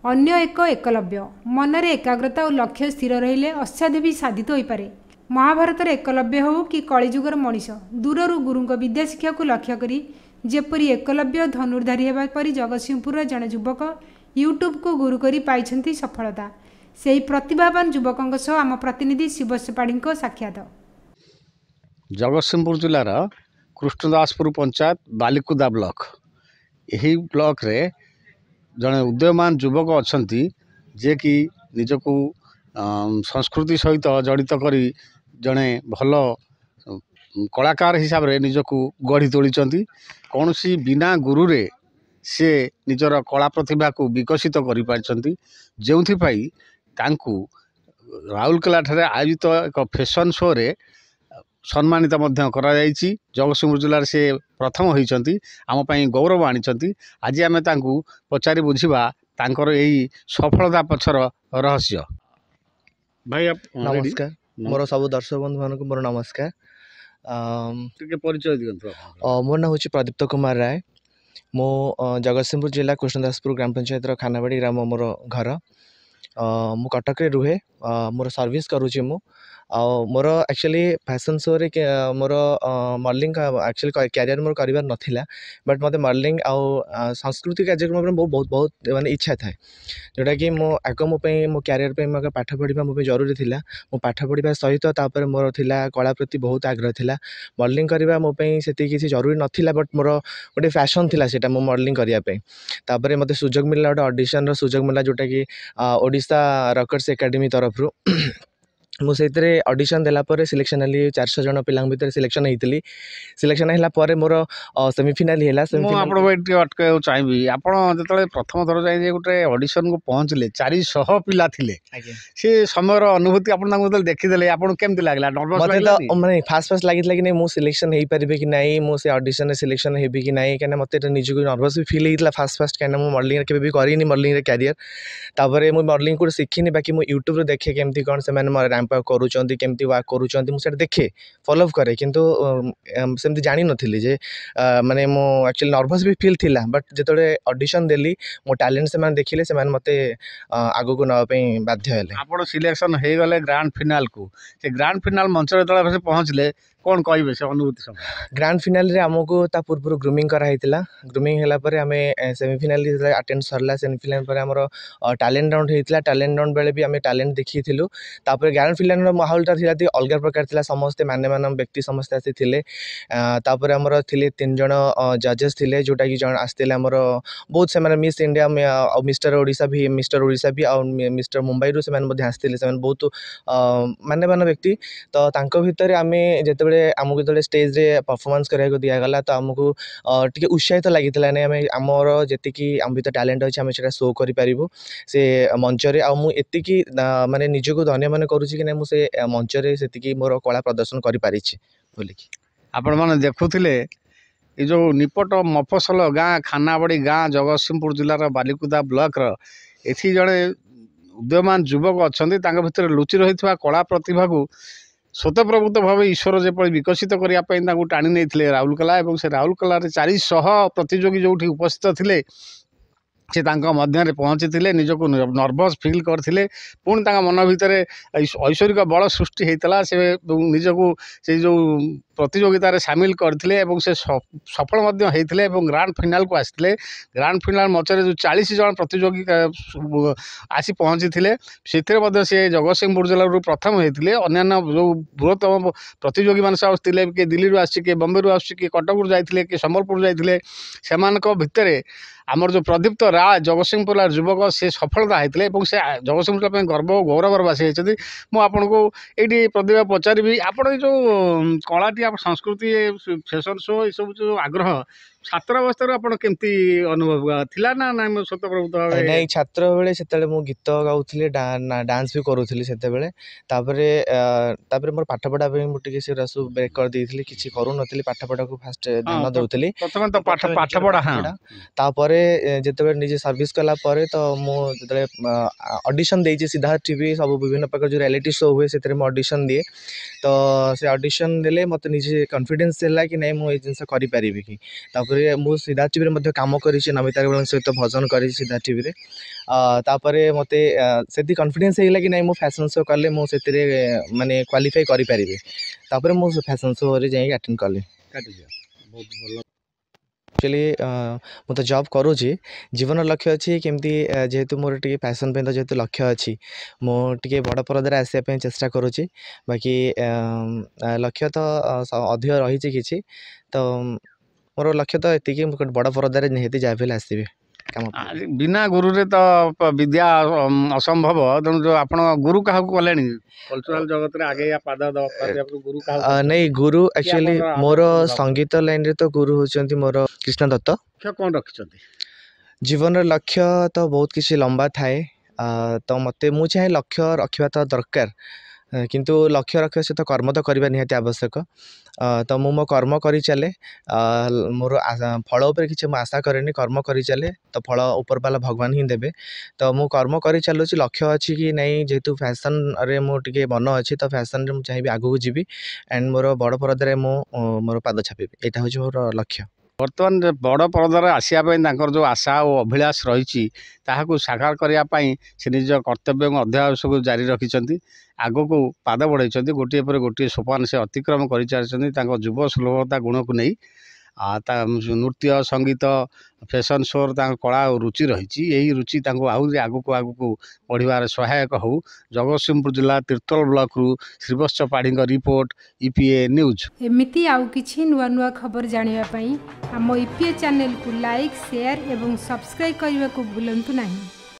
अन्य एक एकलव्य मनरे एकाग्रता और लक्ष्य स्थिर रहिले असाध्य भी साधित हो पारे। महाभारतर एकलव्य हो कि कलिजुगर मनीष दूररू गुरुंक विद्या शिक्षा को लक्ष्य करी जेपरी एकलव्य धनुर्धारी हेबा परी जगतसिंहपुर जड़े युवक यूट्यूब को गुरु करी पाइछंती सफलता। सेही प्रतिभावान युवकों सह आम प्रतिनिधि शिवस्य पाढ़ी साक्षात। जगतसिंहपुर जिलार कृष्णदासपुर पंचायत बालिकुदा ब्लॉक यही ब्लॉक रे जड़े उदयमान युवक अच्छा जे कि निजक संस्कृति सहित जड़ित करी जड़े भल कलाकार हिसाब से निजक गढ़ी तोली कौन सी बिना गुरु रे से निजर कला प्रतिभा को विकसित कर जो राउरकेला ठारे आयोजित एक फैशन शो रे सम्मानित जगतसिंहपुर जिले से प्रथम होती आमपाई गौरव आनी। आज आम पचारि बुझा तांकर यही सफलता पछर रहस्य। भाई नमस्कार मोर सब दर्शक बंधु मान मोर नमस्कार। परिचय दिखाँ। मोर ना हूँ प्रदीप्त कुमार राय। मो जगतसिंहपुर जिला कृष्णदासपुर ग्राम पंचायत खानाबाड़ी ग्राम मोर घर। मु कटक रे रुहे। मोर सर्विस करुँची मु मोर एक्चुअली फैशन शो रे मोर मॉडलिंग एक्चुअली कैरियर मोर करिवार नथिला बट मते मॉडलिंग आउ सांस्कृतिक कार्यक्रम में बहुत बहुत माने इच्छा थाए जोटा कि मो आगो मो कैरियर पे मो पाठ पढ़ा मो जरूरी थिला। मो पाठ पढ़ा सहित तापर मोर थिला कला प्रति बहुत आग्रह थिला। मॉडलिंग करबा मो पे सेति किसी जरूरी नथिला बट मोर गोटे फैशन थिला सेटा मो मॉडलिंग करिया पे। तापर मते सुजोग मिलला गोटे ऑडिशन रो सुजोग मिलला जोटा कि ओडिशा रॉकर्स एकेडमी तरफ रु मुझे ऑडिशन देला सिलेक्शन हेली 400 जन पिला भितर सिलेक्शन होती। सिलेक्शन है मोर सेमिफिनाल है। अटक चाहिए आप जो प्रथम थर जाए गोटे ऑडिशन को पहुँचले 400 पिला थिले से समय अनुभूति आप देखीदे आप केमती लगला? मत मैंने फास्ट फास्ट लगी कि नहीं मुझे सिलेक्शन हो पारे कि नहीं मुझे ऑडिशन सिलेक्शन होबी कि नहीं कहीं मत निजक नर्वस भी फिल होता फास्ट फास्ट कहीं मुझे मॉडलिंग के भी करी मॉडलिंग कैरियर। तापर मुझे मॉडलिंग को शिखिनी बाकी मुझे यूट्यूब देखे केमती कौन से रैंप करुँच केमती वर्क करुँच मुझे देखे फॉलो करे किंतु सेमती जानी नथिली जे माने मो एक्चुअली नर्वस भी फील थिला बट जेतोले ऑडिशन देली मो टैलेंट से माने देखिले से माने मते आगो को नवा पे बाध्य हेले। आपण सिलेक्शन हे गले ग्रांड फाइनल को से ग्रांड फाइनल मंच रे तळे से पहुँचले कौन कहबे से अनुभूति सब? ग्रांड फाइनल रे हमको ता पूर्व ग्रूमिंग करा हेतिला। ग्रूमिंग होला परे हमें सेमीफाइनल रे अटेंड सरला। सेमीफाइनल परे हमर टैलेंट राउंड हेतिला। टैलेंट राउंड बेले भी हमें टैलेंट देखिथिलु। तापर ग्रांड फाइनल रो माहौलटा थिला ती अलग प्रकार थिला। समस्त माने व्यक्ति समस्त आसी थिले। तापर हमर थिले 3 जण जजेस थिले जोटा कि जण आस्थिले हमर बहुत से माने मिस इंडिया मिस्टर ओडिशा भी और मिस्टर मुंबई रो से माने मध्ये आस्थिले। से माने बहुत माने व्यक्ति तो तांको भितर आमे जेते आमको जो स्टेज रे परफॉर्मेंस करा दिगला तो आमको टी उत्साहित लगी ना आम आमर जी आम भर टैलेंट अच्छे आम से शो करूँ से मंच एति माने निजक धन्य मन करुँची कि ना मुझे मंच से मोर कला प्रदर्शन कर बोलिकी आपण मैंने देखुले ये जो निपट मफसल गाँ खानाबाड़ी गाँ जगतसिंहपुर जिलार बालिकुदा ब्लॉक एथि जड़े उदयमान युवक अच्छा भर लुचि रही कला प्रतिभा को स्वतःप्रभुत भाव ईश्वर जेपरी विकसित करने टाणी नहीं राउरकेला से राउरकेला 400 प्रतियोगी जो उपस्थित थे से मध्य पहुँची थे निजक नर्वस फिल करते पुणी मन भितर ऐश्वरिक बल सृष्टि होता से निजक से जो प्रतियोगितार सामिल करते से सफल होते ग्रांड फाइनल को आसते। ग्रांड फाइनल मचरे जो 40 जन प्रतियोगी आसी पहुँची थे से जगतसिंहपुर जिलूर प्रथम होते। अन्य जो बृहत्तम प्रतियोगी मान सब आसते किए दिल्ली आस बम्बे किए कटक जाते कि सम्बलपुर जाते से भितर आमर जो प्रदीप्त राय जगतसिंहपुर युवक से सफलता होते से जगतसिंहपुर गर्व गौरवरवासी होती। मुझे ये प्रतिभा पचारि आप जो कलाटी आप संस्कृति फैशन शो ये सब जो आग्रह छात्र अवस्था केमती अनुभव थिला ना ना स्वतःप्रभुत भाव? नहीं छात्र बेले से मु गीत गाउथली डांस भी करूथली सेते बेले। तापर मोर पाठ पढ़ा पे मुझे से रसु ब्रेक कर देइथली किछि करू नथली पाठ पढ़ा को फास्ट ध्यान दउथली प्रथम तो पाठ पढ़ा। हां तापर जेते निजे सर्विस कला परे तो मु जेते ऑडिशन देइछि सिद्धार्थ टीवी सब विभिन्न प्रकार जो रियलिटी शो हुए से ऑडिशन दिए तो से ऑडिशन देले मते निजे कॉन्फिडेंस देला कि नहीं मु ए जिंस करि परिबे कि। तापर ମୁଁ ସିଦ୍ଧାର୍ଥ ଟିଭିରେ କାମ କରିଛି नमिता अग्रवाल सहित भजन कर सिद्धार्थ टीवी मत से कॉन्फिडेंस है कि नहीं मो फैशन शो कले मुझे माने क्वालिफाई करें मो फैशन शो रे जाई अटेंड कले एक्चुअली मु तो जॉब करूची जीवन लक्ष्य अच्छी केमती जेहेतु मोर टे फैशन पे तो जेहेतु लक्ष्य अच्छी मुझे बड़ परदार आसापी चेष्टा करुँची बाकी लक्ष्य तो अधिक रही कि तो मोर लक्ष्य तो ये बड़ परदार निहाती जाए आसबि बिना गुरु रे तो विद्या असंभव तेणु जो आप गुरु क्या कले कल्चरल जगत रे आगे या पाद गुरु नहीं गुरु एक्चुअली मोर संगीत लाइन रे तो गुरु होचंती मोर कृष्ण दत्त कौन रखिंट जीवन लक्ष्य तो बहुत किसी लंबा थाए तो मत मु चाहे लक्ष्य रखा तो दरकार किंतु लक्ष्य रखा सहित कर्म तो करवा निहाती आवश्यक तो मु मो कर्म करी चले मोर फल उपर किसी आशा करेनि कर्म करी चले तो फल ऊपर वाला भगवान ही देवे तो मु कर्म करी चलुची लक्ष्य अच्छी कि नहीं जेहेतु फैशन रे मो टिके मन अच्छी तो फैशन रे मु चाहिए आगू जीवी एंड मोर बड़ परदारे मु मोर पाद छापी यहाँ हूँ मोर लक्ष्य बर्तमान बड़ परदार आसवाई जो आशा और अभिलाष रही साकार करने से निज कर्तव्य अध्यावश को जारी रखिंट आग को पाद बढ़ाई गोटे पर गोटे सोपान से अतिक्रम कर सारी युव सुलभता गुण को नहीं नृत्य संगीत फैशन शोर कला और रुचि रही यही रुचि आहरी आगक बढ़ार सहायक हो जगतसिंहपुर जिला तीर्तोल ब्लॉक रु Shrivatsa Padhi report EPA news एमती आउ किछि नुआ नुआ खबर जानिबा पई हम ईपीए चैनल को लाइक शेयर एवं सब्सक्राइब करने को भूलंतु नहीं।